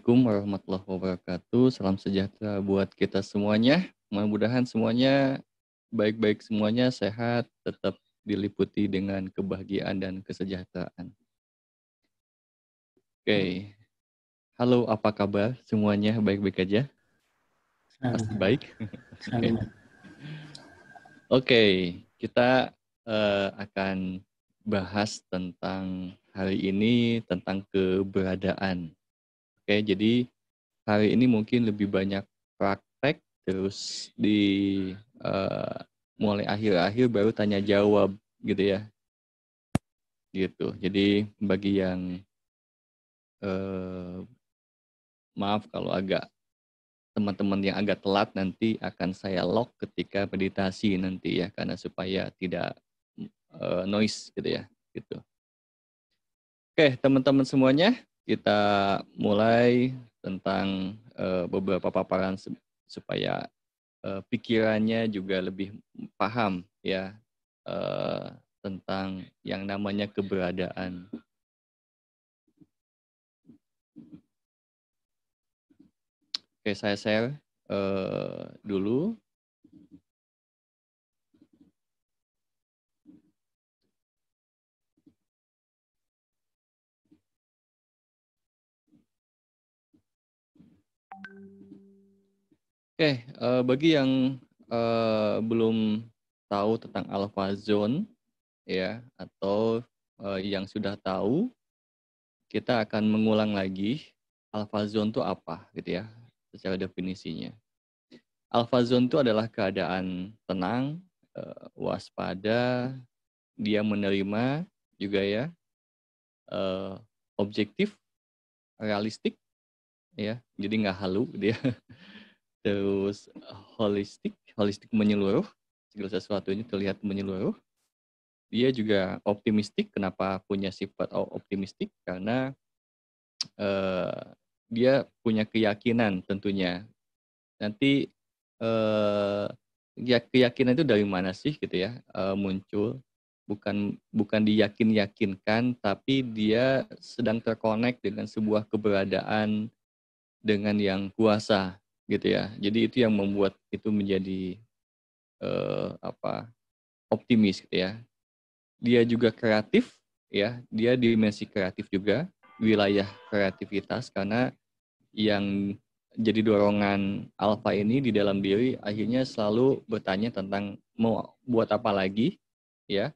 Assalamualaikum warahmatullahi wabarakatuh. Salam sejahtera buat kita semuanya. Mudah-mudahan semuanya baik-baik semuanya, sehat, tetap diliputi dengan kebahagiaan dan kesejahteraan. Oke. Halo, apa kabar semuanya? Baik-baik aja? Pasti baik. Oke, kita akan bahas tentang hari ini tentang keberadaan. Oke, jadi hari ini mungkin lebih banyak praktek, terus mulai akhir-akhir baru tanya jawab gitu ya. Gitu. Jadi bagi yang maaf kalau teman-teman yang agak telat nanti akan saya lock ketika meditasi nanti ya, karena supaya tidak noise gitu ya. Gitu. Oke, teman-teman semuanya, kita mulai tentang beberapa paparan supaya pikirannya juga lebih paham ya tentang yang namanya keberadaan. Oke, saya share dulu. Oke, bagi yang belum tahu tentang alpha zone ya, atau yang sudah tahu, kita akan mengulang lagi alpha zone itu apa gitu ya, secara definisinya. Alpha zone itu adalah keadaan tenang, waspada, dia menerima juga ya, objektif, realistik, ya, jadi nggak halu dia. Terus holistik menyeluruh, segala sesuatunya terlihat menyeluruh. Dia juga optimistik. Kenapa punya sifat optimistik? Karena dia punya keyakinan tentunya. Nanti keyakinan itu dari mana sih gitu ya muncul? Bukan diyakinkan, tapi dia sedang terkonek dengan sebuah keberadaan dengan yang kuasa gitu ya. Jadi itu yang membuat itu menjadi optimis gitu ya. Dia juga kreatif ya, dia dimensi kreatif juga, wilayah kreativitas, karena yang jadi dorongan alfa ini di dalam diri akhirnya selalu bertanya tentang mau buat apa lagi ya,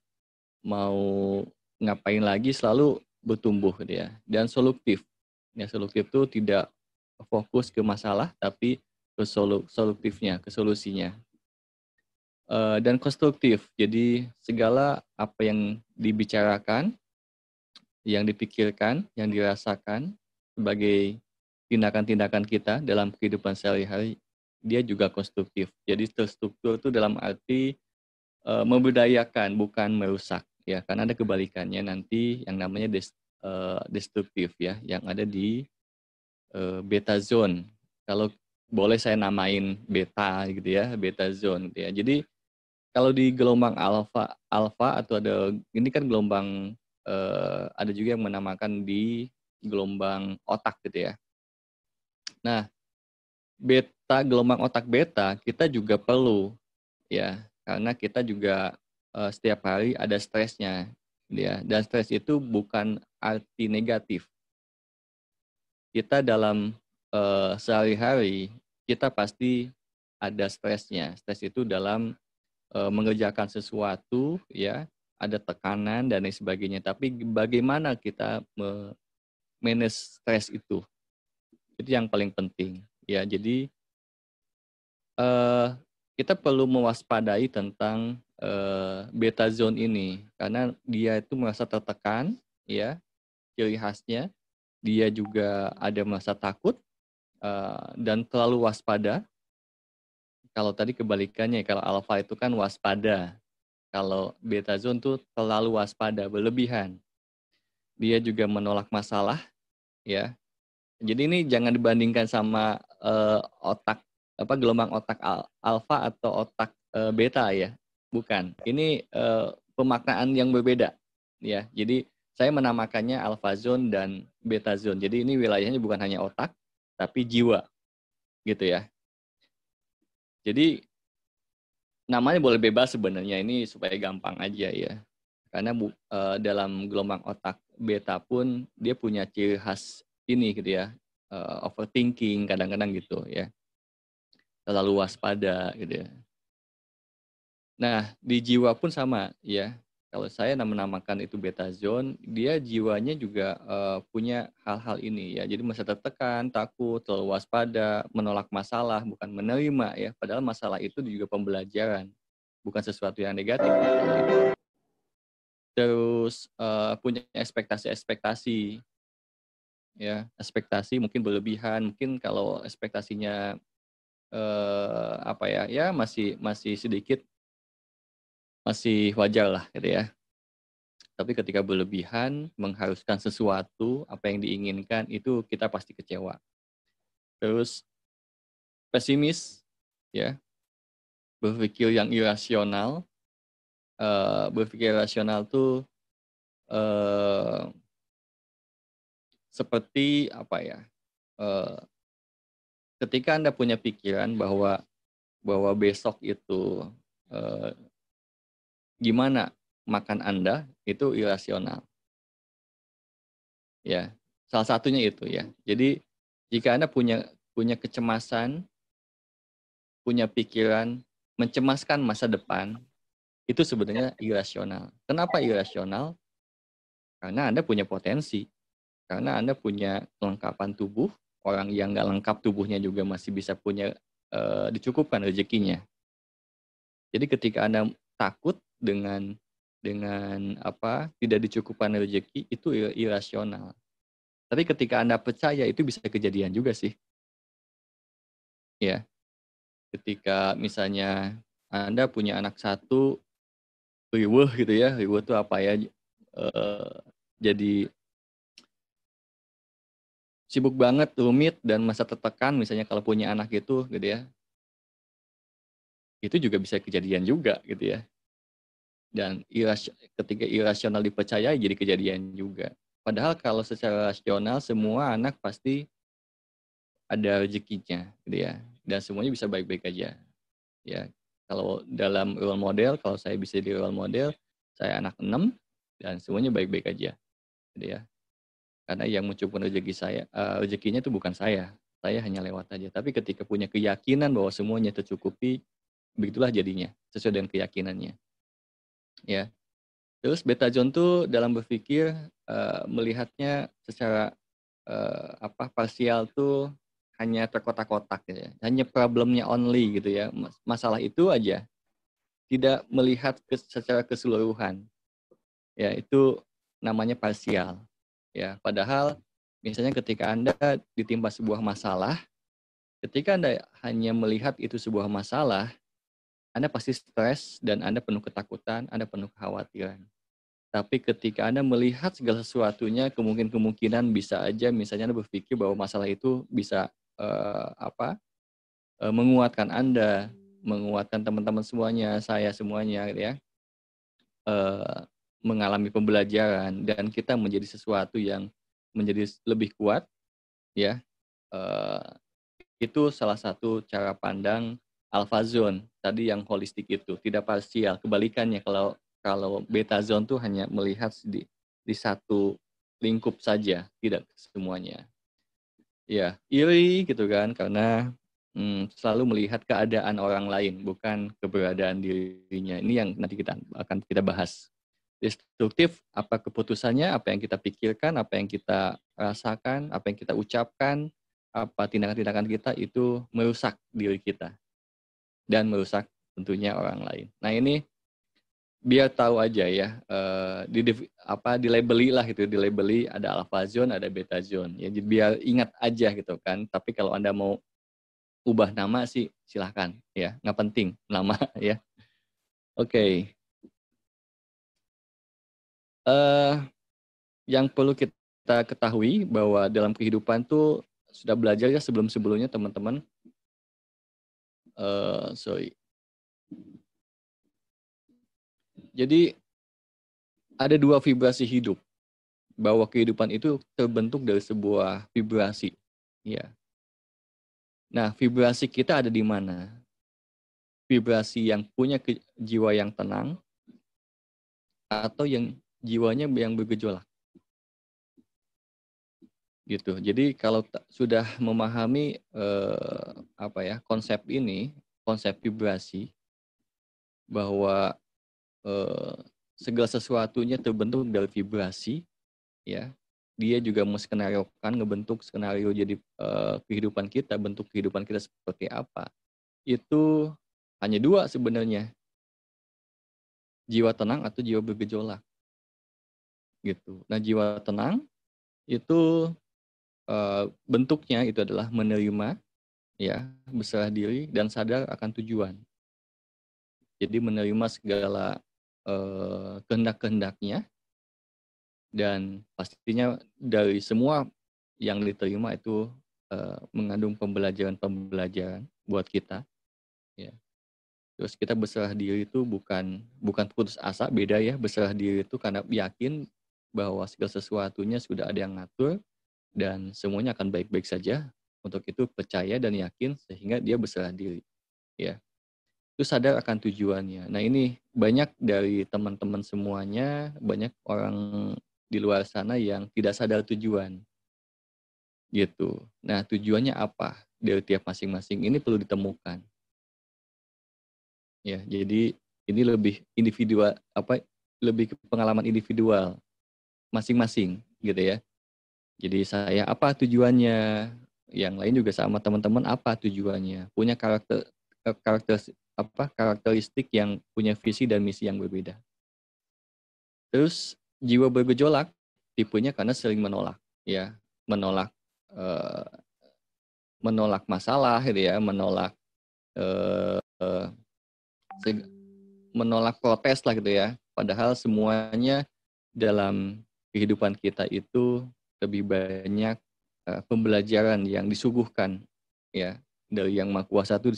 mau ngapain lagi, selalu bertumbuh gitu ya. Dan solutif. Ya, solutif itu tidak fokus ke masalah tapi ke solutifnya, ke solusinya. Dan konstruktif. Jadi segala apa yang dibicarakan, yang dipikirkan, yang dirasakan sebagai tindakan-tindakan kita dalam kehidupan sehari-hari, dia juga konstruktif. Jadi terstruktur itu dalam arti memberdayakan, bukan merusak ya. Karena ada kebalikannya nanti yang namanya destruktif ya, yang ada di beta zone. Kalau boleh saya namain beta gitu ya, beta zone gitu ya. Jadi kalau di gelombang alfa atau ada ini kan gelombang ada juga yang menamakan di gelombang otak gitu ya. Nah, gelombang otak beta kita juga perlu ya, karena kita juga setiap hari ada stresnya ya, dan stres itu bukan arti negatif. Kita dalam sehari-hari kita pasti ada stresnya. Stres itu dalam mengerjakan sesuatu ya, ada tekanan dan lain sebagainya, tapi bagaimana kita manage stres itu yang paling penting ya. Jadi kita perlu mewaspadai tentang beta zone ini, karena dia itu merasa tertekan ya, ciri khasnya dia juga ada merasa takut dan terlalu waspada. Kalau tadi kebalikannya, kalau alfa itu kan waspada. Kalau beta zone tuh terlalu waspada, berlebihan. Dia juga menolak masalah, ya. Jadi ini jangan dibandingkan sama gelombang otak alfa atau otak beta ya. Bukan. Ini pemaknaan yang berbeda, ya. Jadi saya menamakannya alpha zone dan beta zone. Jadi ini wilayahnya bukan hanya otak, tapi jiwa, gitu ya. Jadi namanya boleh bebas sebenarnya, ini supaya gampang aja ya. Karena dalam gelombang otak beta pun dia punya ciri khas ini gitu ya, overthinking kadang-kadang gitu ya, terlalu waspada gitu ya. Nah di jiwa pun sama ya. Kalau saya menamakan itu beta zone, dia jiwanya juga punya hal-hal ini ya. Jadi masa tertekan, takut, terlalu waspada, menolak masalah, bukan menerima ya. Padahal masalah itu juga pembelajaran, bukan sesuatu yang negatif. Terus punya ekspektasi-ekspektasi ya, ekspektasi mungkin berlebihan, mungkin kalau ekspektasinya apa ya, ya masih sedikit, masih wajar lah gitu ya. Tapi ketika berlebihan, mengharuskan sesuatu, apa yang diinginkan, itu kita pasti kecewa. Terus pesimis, ya, berpikir yang irasional. Berpikir rasional tuh seperti apa ya? Ketika Anda punya pikiran bahwa besok itu gimana makan Anda, itu irasional. Ya, salah satunya itu ya. Jadi jika Anda punya kecemasan, punya pikiran mencemaskan masa depan, itu sebenarnya irasional. Kenapa irasional? Karena Anda punya potensi, karena Anda punya kelengkapan tubuh. Orang yang nggak lengkap tubuhnya juga masih bisa punya dicukupkan rezekinya. Jadi ketika Anda takut dengan apa tidak dicukupkan rezeki, itu irasional. Tapi ketika Anda percaya, itu bisa kejadian juga sih. Ya, ketika misalnya Anda punya anak satu, riweuh gitu ya, riweuh itu apa ya? Jadi sibuk banget, rumit, dan masa tertekan, misalnya kalau punya anak gitu ya, itu juga bisa kejadian juga gitu ya. Dan ketika irasional dipercayai, jadi kejadian juga. Padahal kalau secara rasional, semua anak pasti ada rezekinya gitu ya, dan semuanya bisa baik-baik aja ya. Kalau dalam role model, kalau saya bisa di role model, saya anak 6 dan semuanya baik-baik aja gitu ya. Karena yang mencukupkan rezekinya itu bukan saya hanya lewat aja. Tapi ketika punya keyakinan bahwa semuanya tercukupi, begitulah jadinya sesuai dengan keyakinannya ya. Terus beta zone tuh dalam berpikir melihatnya secara parsial tuh hanya terkotak-kotak gitu ya. Hanya problemnya only gitu ya. Masalah itu aja. Tidak melihat secara keseluruhan. Ya, itu namanya parsial. Ya, padahal misalnya ketika Anda ditimpa sebuah masalah, ketika Anda hanya melihat itu sebuah masalah, Anda pasti stres dan Anda penuh ketakutan, Anda penuh kekhawatiran. Tapi ketika Anda melihat segala sesuatunya, kemungkinan bisa aja misalnya Anda berpikir bahwa masalah itu bisa menguatkan Anda, menguatkan teman-teman semuanya, saya semuanya gitu ya. Mengalami pembelajaran dan kita menjadi sesuatu yang menjadi lebih kuat ya. Itu salah satu cara pandang alpha zone tadi yang holistik itu, tidak parsial. Kebalikannya kalau beta zone tuh hanya melihat di satu lingkup saja, tidak semuanya. Ya, iri gitu kan, karena selalu melihat keadaan orang lain, bukan keberadaan dirinya. Ini yang nanti akan kita bahas. Destruktif, apa keputusannya, apa yang kita pikirkan, apa yang kita rasakan, apa yang kita ucapkan, apa tindakan-tindakan kita itu merusak diri kita dan merusak tentunya orang lain. Nah ini biar tahu aja ya, dilabeli lah gitu, dilabeli ada alpha zone, ada beta zone. Ya biar ingat aja gitu kan. Tapi kalau Anda mau ubah nama sih silahkan ya, nggak penting nama ya. Oke. Yang perlu kita ketahui bahwa dalam kehidupan tuh sudah belajar ya sebelum-sebelumnya teman-teman. Jadi ada dua vibrasi hidup, bahwa kehidupan itu terbentuk dari sebuah vibrasi. Ya. Nah, vibrasi kita ada di mana? Vibrasi yang punya jiwa yang tenang atau yang jiwanya yang bergejolak gitu. Jadi kalau sudah memahami konsep ini, konsep vibrasi bahwa eh, segala sesuatunya terbentuk dari vibrasi, ya. Dia juga menskenariokan, ngebentuk skenario jadi kehidupan kita, bentuk kehidupan kita seperti apa. Itu hanya dua sebenarnya, jiwa tenang atau jiwa bergejolak gitu. Nah, jiwa tenang itu bentuknya itu adalah menerima, ya, berserah diri dan sadar akan tujuan. Jadi menerima segala kehendak-kehendaknya, dan pastinya dari semua yang diterima itu mengandung pembelajaran buat kita, ya. Terus kita berserah diri itu bukan putus asa, beda ya. Berserah diri itu karena yakin bahwa segala sesuatunya sudah ada yang ngatur dan semuanya akan baik-baik saja. Untuk itu percaya dan yakin sehingga dia berserah diri, ya. Itu sadar akan tujuannya. Nah, ini banyak dari teman-teman semuanya, banyak orang di luar sana yang tidak sadar tujuan gitu. Nah, tujuannya apa dari tiap masing-masing ini perlu ditemukan, ya. Jadi ini lebih individual, lebih ke pengalaman individual masing-masing gitu ya. Jadi saya apa tujuannya, yang lain juga sama, teman-teman apa tujuannya, punya karakteristik yang punya visi dan misi yang berbeda. Terus jiwa bergejolak tipenya karena sering menolak, ya, menolak eh, menolak masalah gitu ya, eh, menolak protes lah gitu ya. Padahal semuanya dalam kehidupan kita itu lebih banyak pembelajaran yang disuguhkan, ya, dari Yang Maha Kuasa itu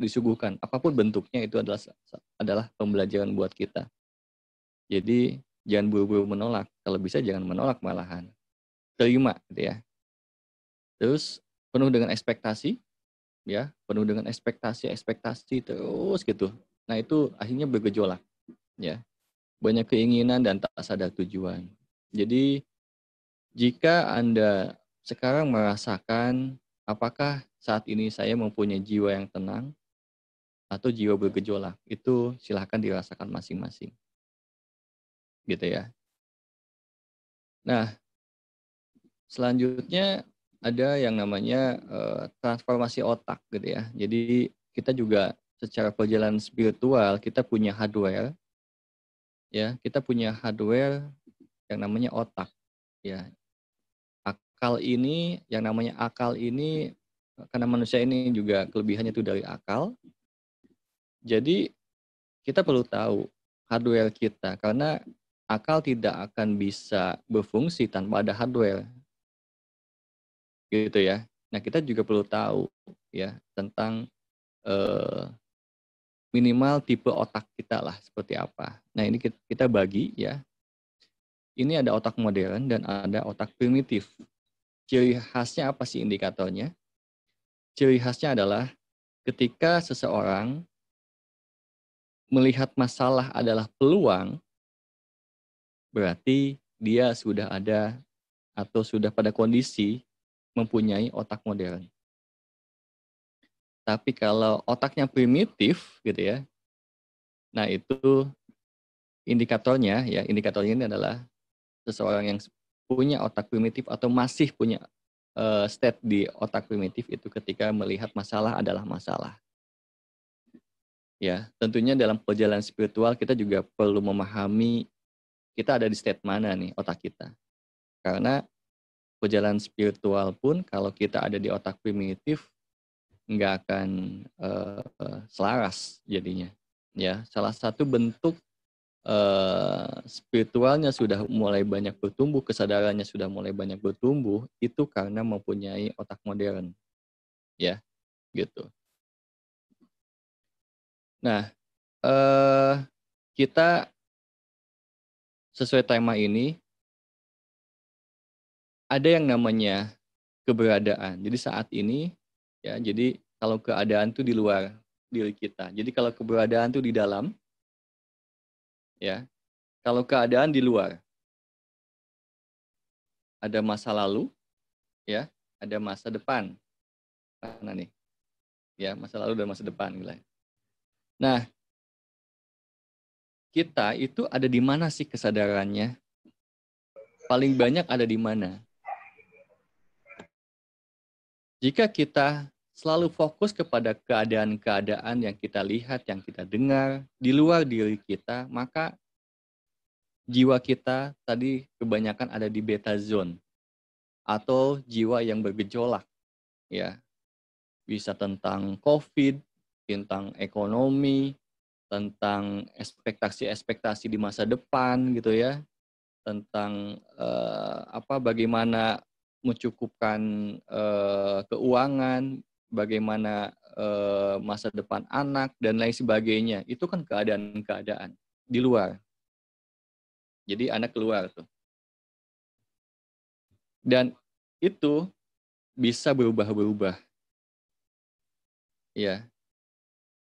disuguhkan. Apapun bentuknya itu adalah pembelajaran buat kita. Jadi jangan buru-buru menolak. Kalau bisa jangan menolak malahan. Terima gitu ya. Terus penuh dengan ekspektasi, ya, penuh dengan ekspektasi terus gitu. Nah, itu akhirnya bergejolak, ya. Banyak keinginan dan tak sadar tujuan. Jadi jika Anda sekarang merasakan apakah saat ini saya mempunyai jiwa yang tenang atau jiwa bergejolak, itu silahkan dirasakan masing-masing, gitu ya. Nah, selanjutnya ada yang namanya transformasi otak, gitu ya. Jadi kita juga secara perjalanan spiritual kita punya hardware, ya. Kita punya hardware yang namanya otak, ya. Yang namanya akal ini, karena manusia ini juga kelebihannya itu dari akal. Jadi kita perlu tahu hardware kita, karena akal tidak akan bisa berfungsi tanpa ada hardware, gitu ya. Nah, kita juga perlu tahu, ya, tentang eh, minimal tipe otak kita lah seperti apa. Nah, ini kita bagi, ya. Ini ada otak modern dan ada otak primitif. Ciri khasnya apa sih indikatornya? Ciri khasnya adalah ketika seseorang melihat masalah adalah peluang, berarti dia sudah ada atau sudah pada kondisi mempunyai otak modern. Tapi kalau otaknya primitif gitu ya, nah itu indikatornya ini adalah seseorang yang punya otak primitif atau masih punya state di otak primitif itu ketika melihat masalah adalah masalah. Ya, tentunya dalam perjalanan spiritual kita juga perlu memahami kita ada di state mana nih otak kita. Karena perjalanan spiritual pun kalau kita ada di otak primitif nggak akan selaras jadinya. Ya, salah satu bentuk spiritualnya sudah mulai banyak bertumbuh, kesadarannya sudah mulai banyak bertumbuh, itu karena mempunyai otak modern, ya, gitu. Nah, kita sesuai tema ini ada yang namanya keberadaan. Jadi saat ini Ya, jadi kalau keadaan itu di luar diri kita. Jadi kalau keberadaan itu di dalam, ya. Kalau keadaan di luar, ada masa lalu, ya, ada masa depan. Mana nih? Ya, masa lalu dan masa depan. Nah, kita itu ada di mana sih kesadarannya? Paling banyak ada di mana? Jika kita selalu fokus kepada keadaan-keadaan yang kita lihat, yang kita dengar, di luar diri kita, maka jiwa kita tadi kebanyakan ada di beta zone atau jiwa yang bergejolak, ya. Bisa tentang COVID, tentang ekonomi, tentang ekspektasi-ekspektasi di masa depan gitu ya, tentang bagaimana mencukupkan keuangan, bagaimana masa depan anak dan lain sebagainya. Itu kan keadaan-keadaan di luar. Jadi anak keluar tuh. Dan itu bisa berubah-berubah. Ya,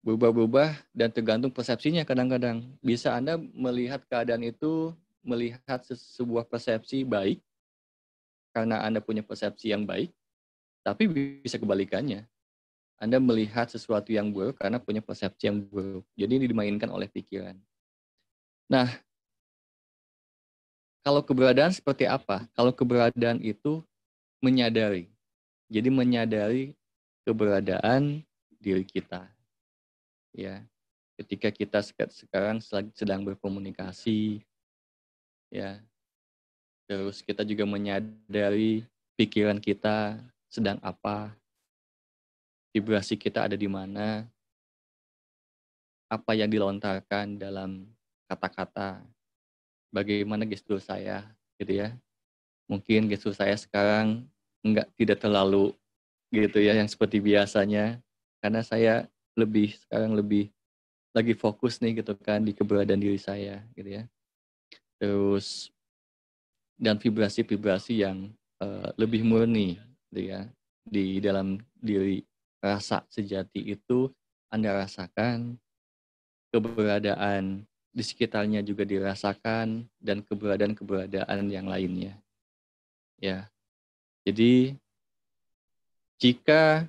berubah-berubah dan tergantung persepsinya kadang-kadang. Bisa Anda melihat keadaan itu, melihat sebuah persepsi baik, karena Anda punya persepsi yang baik, tapi bisa kebalikannya. Anda melihat sesuatu yang buruk karena punya persepsi yang buruk. Jadi ini dimainkan oleh pikiran. Nah, kalau keberadaan seperti apa? Kalau keberadaan itu menyadari. Jadi menyadari keberadaan diri kita. Ya, ketika kita sekarang sedang berkomunikasi, ya, terus kita juga menyadari pikiran kita sedang apa, vibrasi kita ada di mana, apa yang dilontarkan dalam kata-kata, bagaimana gestur saya, gitu ya. Mungkin gestur saya sekarang tidak terlalu gitu ya yang seperti biasanya, karena saya sekarang lebih lagi fokus nih gitu kan di keberadaan diri saya gitu ya. Terus dan vibrasi-vibrasi yang lebih murni gitu ya, di dalam diri. Rasa sejati itu Anda rasakan, keberadaan di sekitarnya juga dirasakan, dan keberadaan-keberadaan yang lainnya. Ya, jadi jika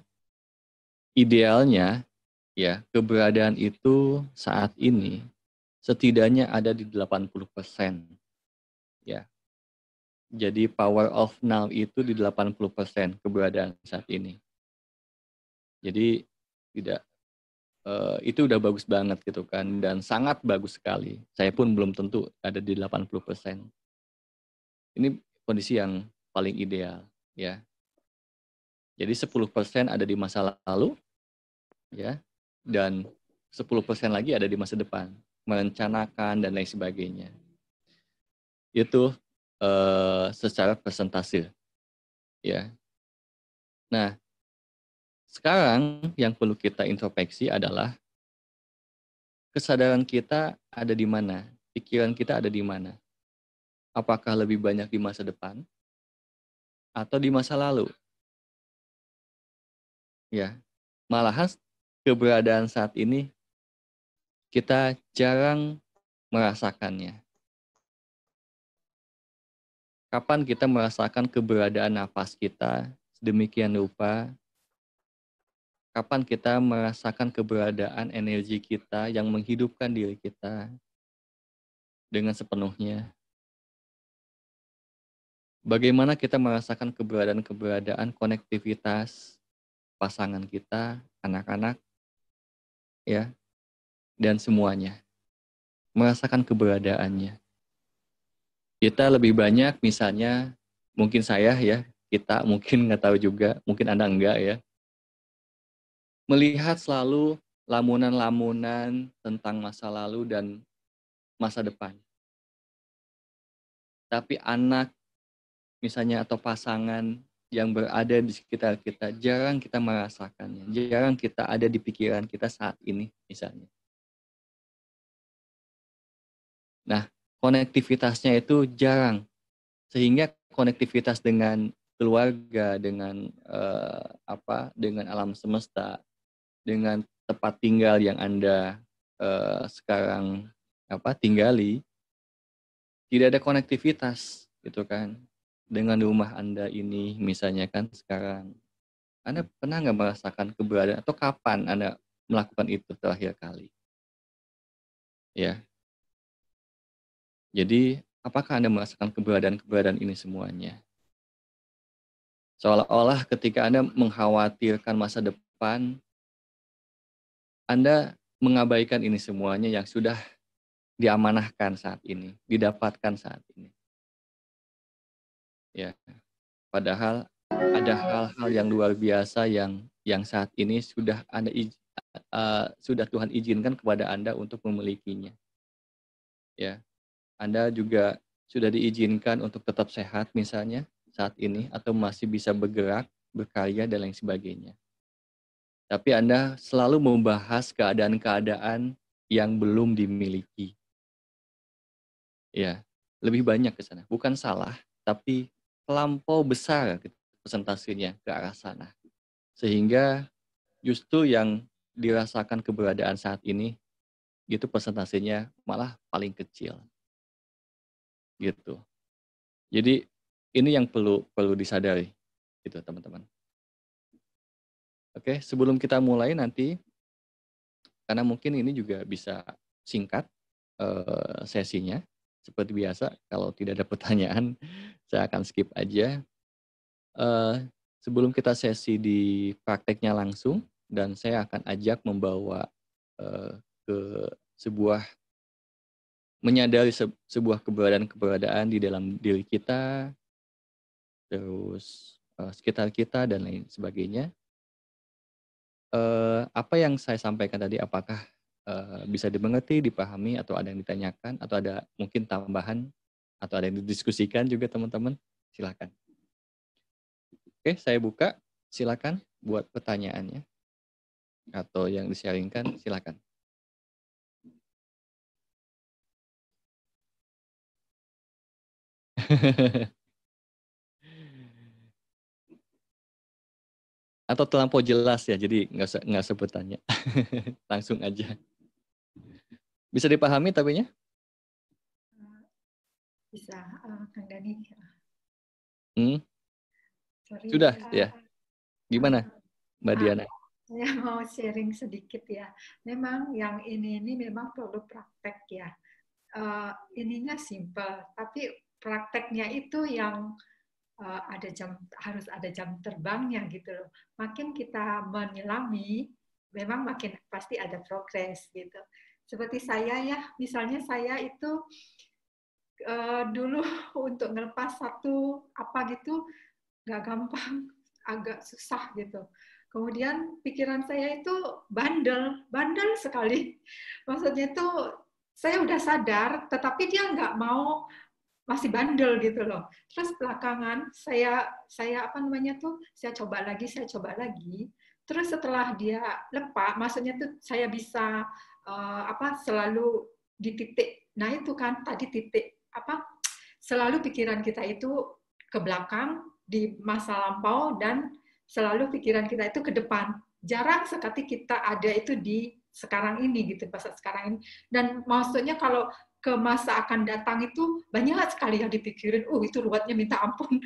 idealnya ya keberadaan itu saat ini setidaknya ada di 80%. Ya. Jadi power of now itu di 80% keberadaan saat ini. Jadi tidak itu udah bagus banget gitu kan, dan sangat bagus sekali. Saya pun belum tentu ada di 80%. Ini kondisi yang paling ideal ya. Jadi 10% ada di masa lalu ya, dan 10% lagi ada di masa depan, merencanakan dan lain sebagainya. Itu secara persentase ya. Nah, sekarang yang perlu kita introspeksi adalah kesadaran kita ada di mana, pikiran kita ada di mana. Apakah lebih banyak di masa depan atau di masa lalu? Ya, malahan keberadaan saat ini kita jarang merasakannya. Kapan kita merasakan keberadaan nafas kita sedemikian rupa? Kapan kita merasakan keberadaan energi kita yang menghidupkan diri kita dengan sepenuhnya? Bagaimana kita merasakan keberadaan konektivitas pasangan kita, anak-anak, ya, dan semuanya. Merasakan keberadaannya. Kita lebih banyak misalnya, mungkin saya ya, kita mungkin nggak tahu juga, mungkin Anda enggak ya, melihat selalu lamunan-lamunan tentang masa lalu dan masa depan. Tapi anak misalnya atau pasangan yang berada di sekitar kita, jarang kita merasakannya, jarang kita ada di pikiran kita saat ini misalnya. Nah, konektivitasnya itu jarang, sehingga konektivitas dengan keluarga, dengan alam semesta, dengan tempat tinggal yang Anda sekarang tinggali, tidak ada konektivitas gitu kan. Dengan rumah Anda ini misalnya kan sekarang, Anda pernah nggak merasakan keberadaan atau kapan Anda melakukan itu terakhir kali? Ya, jadi apakah Anda merasakan keberadaan ini semuanya? Seolah-olah ketika Anda mengkhawatirkan masa depan, Anda mengabaikan ini semuanya yang sudah diamanahkan saat ini, didapatkan saat ini. Ya, padahal ada hal-hal yang luar biasa yang saat ini sudah Tuhan izinkan kepada Anda untuk memilikinya. Ya, Anda juga sudah diizinkan untuk tetap sehat misalnya saat ini, atau masih bisa bergerak, berkarya dan lain sebagainya. Tapi Anda selalu membahas keadaan-keadaan yang belum dimiliki. Ya, lebih banyak ke sana. Bukan salah, tapi terlampau besar persentasenya ke arah sana. Sehingga justru yang dirasakan keberadaan saat ini, gitu persentasenya malah paling kecil. Gitu. Jadi ini yang perlu disadari, gitu teman-teman. Oke, sebelum kita mulai nanti, karena mungkin ini juga bisa singkat sesinya, seperti biasa. Kalau tidak ada pertanyaan, saya akan skip aja. Sebelum kita sesi di prakteknya langsung, dan saya akan ajak membawa ke menyadari sebuah keberadaan di dalam diri kita, terus sekitar kita dan lain sebagainya. Apa yang saya sampaikan tadi, apakah bisa dimengerti, dipahami, atau ada yang ditanyakan, atau ada mungkin tambahan, atau ada yang didiskusikan juga teman-teman? Silakan. Oke, saya buka. Silakan buat pertanyaannya atau yang di-sharingkan, silakan. Atau terlampau jelas ya, jadi nggak usah bertanya. Langsung aja. Bisa dipahami tapi nya? Bisa, Kang Dani. Sorry, Sudah, ya. Gimana, Mbak Diana? Saya mau sharing sedikit ya. Memang yang ini memang perlu praktek ya. Ininya simple, tapi prakteknya itu yang harus ada jam terbangnya gitu loh. Makin kita menyelami, memang makin pasti ada progres gitu. Seperti saya ya, misalnya saya itu dulu untuk ngelepas satu apa gitu nggak gampang, agak susah gitu. Kemudian pikiran saya itu bandel sekali. Maksudnya itu saya udah sadar, tetapi dia nggak mau, masih bandel gitu loh. Terus belakangan saya saya coba lagi. Terus setelah dia lepas, maksudnya tuh saya bisa selalu di titik. Nah itu kan tadi titik selalu pikiran kita itu ke belakang di masa lampau dan selalu pikiran kita itu ke depan. Jarang sekali kita ada itu di sekarang ini gitu, masa sekarang ini. Dan maksudnya kalau ke masa akan datang itu banyak sekali yang dipikirin, itu ruwetnya minta ampun.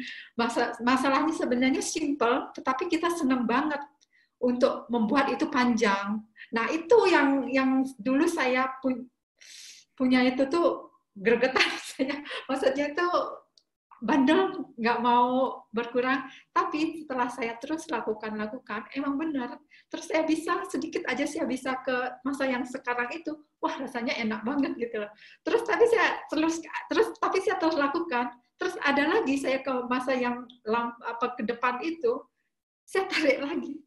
Masalahnya sebenarnya simple, tetapi kita senang banget untuk membuat itu panjang. Nah itu yang dulu saya punya itu tuh gregetan saya. Maksudnya itu bandel, nggak mau berkurang. Tapi setelah saya terus lakukan, emang benar. Terus saya bisa, sedikit aja saya bisa ke masa yang sekarang itu. Wah, rasanya enak banget gitu loh. Terus tapi saya terus lakukan. Terus ada lagi saya ke masa yang ke depan itu, saya tarik lagi.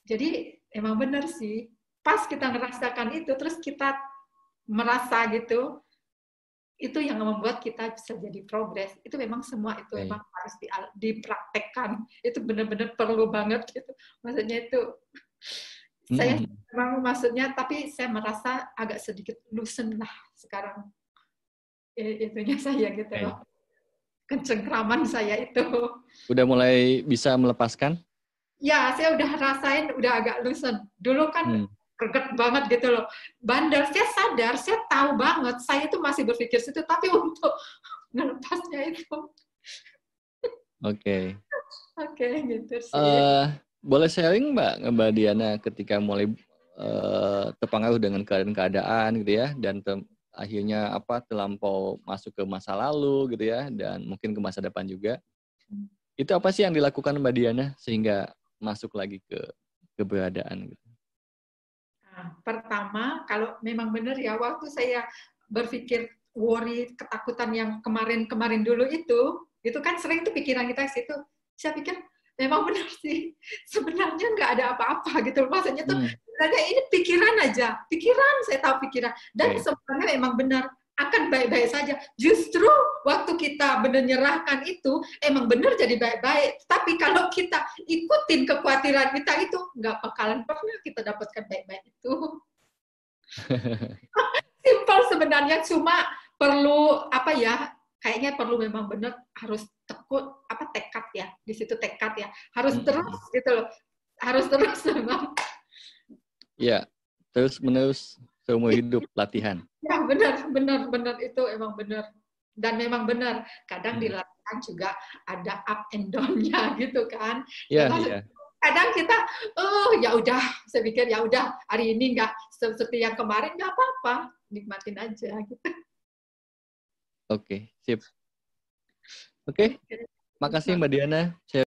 Jadi emang benar sih. Pas kita ngerasakan itu, terus kita merasa gitu, itu yang membuat kita bisa jadi progres. Itu memang semua itu memang harus dipraktekkan. Itu benar-benar perlu banget gitu. Maksudnya itu saya memang maksudnya, tapi saya merasa agak sedikit loosen lah sekarang. Itunya saya gitu loh. Kencengkraman saya itu. Udah mulai bisa melepaskan? Ya, saya udah rasain, udah agak loosen. Dulu kan greget banget gitu loh. Bandel, saya sadar, saya tahu banget, saya itu masih berpikir situ, tapi untuk melepasnya itu. Oke. Oke, gitu sih. Boleh sharing Mbak Diana ketika mulai terpengaruh dengan keadaan gitu ya, dan akhirnya terlampau masuk ke masa lalu gitu ya, dan mungkin ke masa depan juga. Itu apa sih yang dilakukan Mbak Diana sehingga masuk lagi ke keberadaan gitu? Nah, pertama, kalau memang benar ya, waktu saya berpikir worry, ketakutan yang kemarin-kemarin dulu itu kan sering tuh pikiran kita ke situ. Saya pikir memang benar sih, sebenarnya nggak ada apa-apa gitu. Maksudnya tuh sebenarnya ini pikiran aja, pikiran, saya tahu pikiran. Dan sebenarnya memang benar, akan baik-baik saja. Justru waktu kita benar nyerahkan itu, emang benar jadi baik-baik. Tapi kalau kita ikutin kekhawatiran kita itu, nggak bakalan pernah kita dapatkan baik-baik itu. Simpel sebenarnya, cuma perlu apa ya, kayaknya perlu memang benar harus tekad ya, di situ tekad ya, harus terus gitu loh, harus terus memang. Ya, terus menerus seumur hidup latihan. Ya benar itu emang benar, dan memang benar kadang di latihan juga ada up and down-nya gitu kan. Iya. Kadang kita ya udah, saya pikir ya udah hari ini nggak seperti yang kemarin, nggak apa-apa, nikmatin aja gitu. Oke, sip. Oke, makasih Mbak Diana.